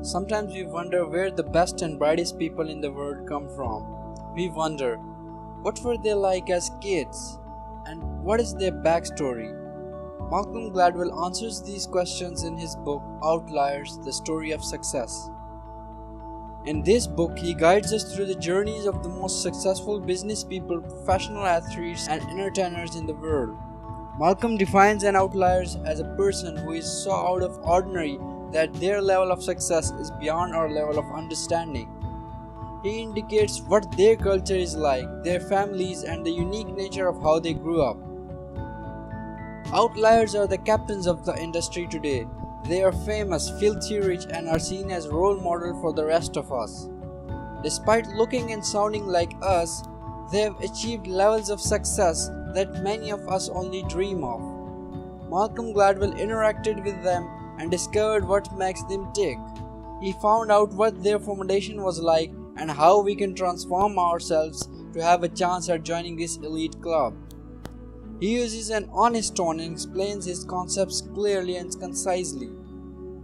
Sometimes we wonder where the best and brightest people in the world come from. We wonder, what were they like as kids? And what is their backstory? Malcolm Gladwell answers these questions in his book Outliers, the Story of Success. In this book, he guides us through the journeys of the most successful business people, professional athletes, and entertainers in the world. Malcolm defines an outlier as a person who is so out of ordinary that their level of success is beyond our level of understanding. He indicates what their culture is like, their families, and the unique nature of how they grew up. Outliers are the captains of the industry today. They are famous, filthy rich, and are seen as role model for the rest of us. Despite looking and sounding like us, they have achieved levels of success that many of us only dream of. Malcolm Gladwell interacted with them and discovered what makes them tick. He found out what their foundation was like and how we can transform ourselves to have a chance at joining this elite club. He uses an honest tone and explains his concepts clearly and concisely.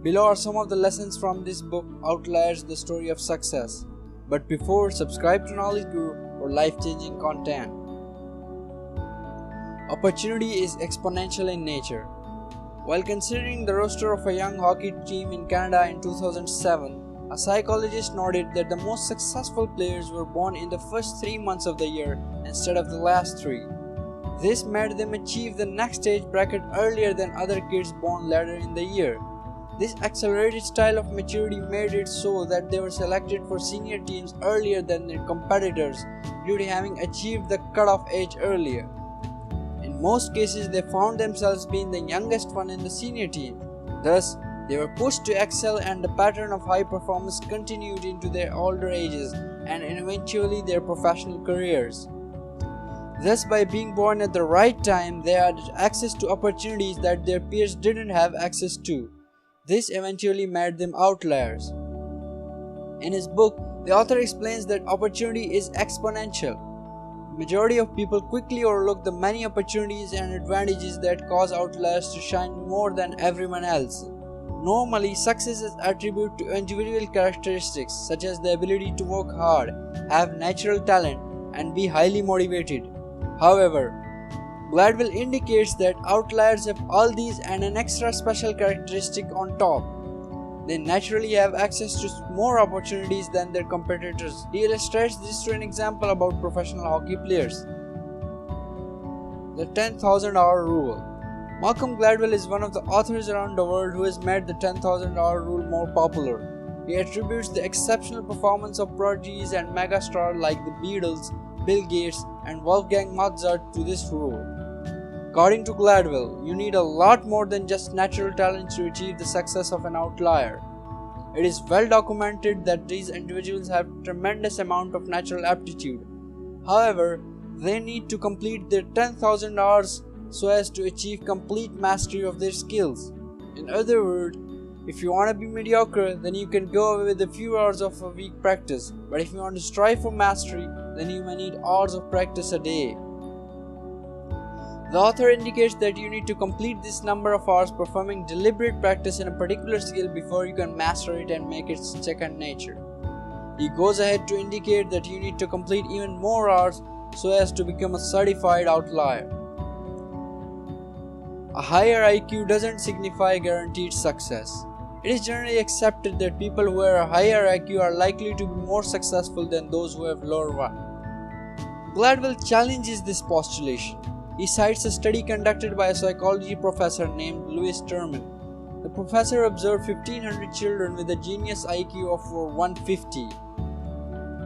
Below are some of the lessons from this book, Outliers, the Story of Success. But before, subscribe to Knowledge Guru for life-changing content. Opportunity is exponential in nature. While considering the roster of a young hockey team in Canada in 2007, a psychologist noted that the most successful players were born in the first 3 months of the year instead of the last 3. This made them achieve the next age bracket earlier than other kids born later in the year. This accelerated style of maturity made it so that they were selected for senior teams earlier than their competitors due to having achieved the cutoff age earlier. In most cases, they found themselves being the youngest one in the senior team. Thus, they were pushed to excel, and the pattern of high performance continued into their older ages and eventually their professional careers. Thus, by being born at the right time, they had access to opportunities that their peers didn't have access to. This eventually made them outliers. In his book, the author explains that opportunity is exponential. The majority of people quickly overlook the many opportunities and advantages that cause outliers to shine more than everyone else. Normally, success is attributed to individual characteristics such as the ability to work hard, have natural talent, and be highly motivated. However, Gladwell indicates that outliers have all these and an extra special characteristic on top. They naturally have access to more opportunities than their competitors. He illustrates this through an example about professional hockey players. The 10,000-hour rule. Malcolm Gladwell is one of the authors around the world who has made the 10,000-hour rule more popular. He attributes the exceptional performance of prodigies and megastars like the Beatles, Bill Gates, and Wolfgang Mozart to this rule. According to Gladwell, you need a lot more than just natural talent to achieve the success of an outlier. It is well documented that these individuals have a tremendous amount of natural aptitude. However, they need to complete their 10,000 hours so as to achieve complete mastery of their skills. In other words, if you want to be mediocre, then you can go away with a few hours of a week practice. But if you want to strive for mastery, then you may need hours of practice a day. The author indicates that you need to complete this number of hours performing deliberate practice in a particular skill before you can master it and make it second nature. He goes ahead to indicate that you need to complete even more hours so as to become a certified outlier. A higher IQ doesn't signify guaranteed success. It is generally accepted that people who have a higher IQ are likely to be more successful than those who have lower one. Gladwell challenges this postulation. He cites a study conducted by a psychology professor named Louis Terman. The professor observed 1,500 children with a genius IQ of over 150.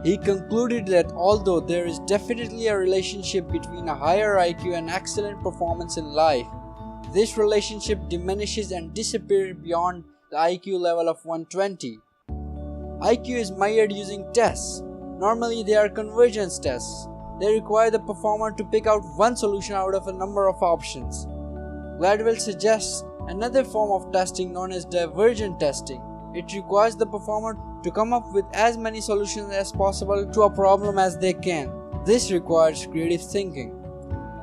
He concluded that although there is definitely a relationship between a higher IQ and excellent performance in life, this relationship diminishes and disappears beyond the IQ level of 120. IQ is measured using tests. Normally they are convergence tests. They require the performer to pick out one solution out of a number of options. Gladwell suggests another form of testing known as divergent testing. It requires the performer to come up with as many solutions as possible to a problem as they can. This requires creative thinking.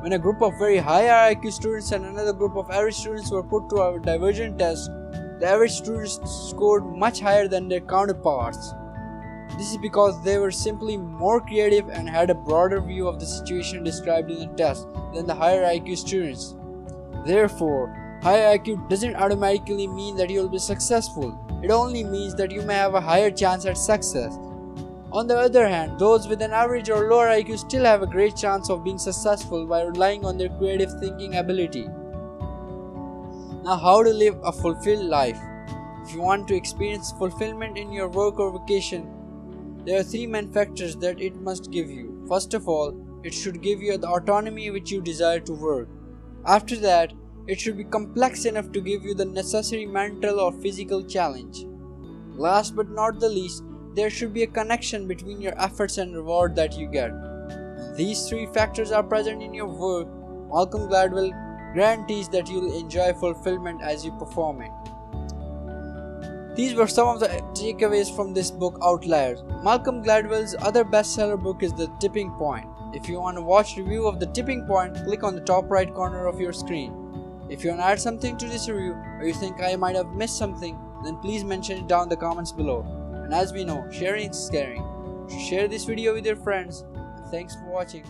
When a group of very high IQ students and another group of average students were put to a divergent test, the average students scored much higher than their counterparts. This is because they were simply more creative and had a broader view of the situation described in the test than the higher IQ students. Therefore, higher IQ doesn't automatically mean that you will be successful. It only means that you may have a higher chance at success. On the other hand, those with an average or lower IQ still have a great chance of being successful by relying on their creative thinking ability. Now, how to live a fulfilled life? If you want to experience fulfillment in your work or vocation, there are three main factors that it must give you. First of all, it should give you the autonomy which you desire to work. After that, it should be complex enough to give you the necessary mental or physical challenge. Last but not the least, there should be a connection between your efforts and reward that you get. These three factors are present in your work. Malcolm Gladwell guarantees that you will enjoy fulfillment as you perform it. These were some of the takeaways from this book, Outliers. Malcolm Gladwell's other bestseller book is The Tipping Point. If you want to watch review of The Tipping Point, click on the top right corner of your screen. If you want to add something to this review or you think I might have missed something, then please mention it down in the comments below. And as we know, sharing is caring. Share this video with your friends. Thanks for watching.